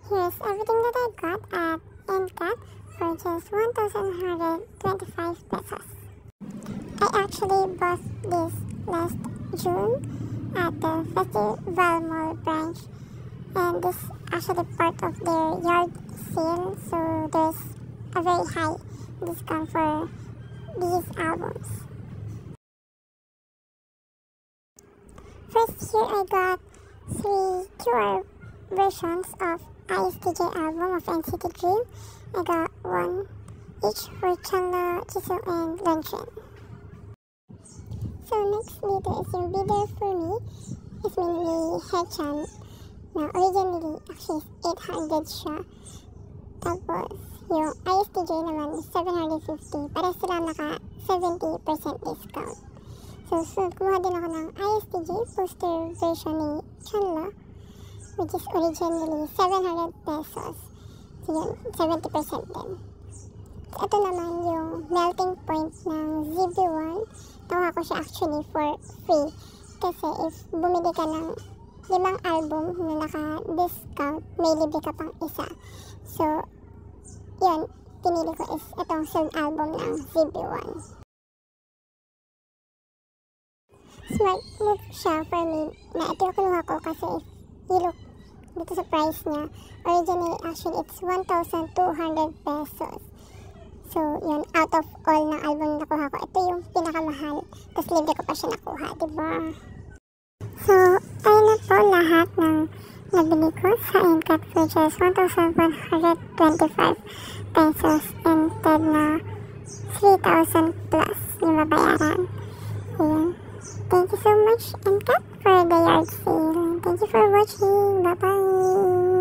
Here's everything that I got at NCAT for just 1,125 pesos. I actually bought this last June at the Festival Mall branch, and this is actually part of their yard sale, so there's a very high discount for these albums. First, here I got 3 QR versions of ISTJ album of NCT Dream. I got one each for Chanla, Jisoo, and Longchen. So next leader is yung bidder for me is mainly Haechan. Na originally actually is 800 siya. Tapos yung ISTJ naman is 750. Para sila naka 70% discount. So kumuha din ako ng ISTJ poster version ni Chanla, which is originally 700 pesos. So yun, 70% din. Ito naman yung melting point ng ZB1. Nakuha ko siya actually for free. Kasi if bumili ka ng 5 album na naka-discount, may libre ka pang isa. So, yun, pinili ko is itong sold album ng ZB1. Smart move siya for me na ito yung kinuha ko kasi if you look dito sa price niya, originally actually it's 1,200 pesos. So, yun, out of all ng album na nakuha ko, ito yung pinakamahal. Tapos libre ko pa siya nakuha, diba? So, ayun na po lahat ng nabili ko sa NCAT for just 1,125 pesos instead na 3,000 plus yung mabayaran. Ayun. Thank you so much, NCAT, for the yard sale. Thank you for watching. Bye-bye!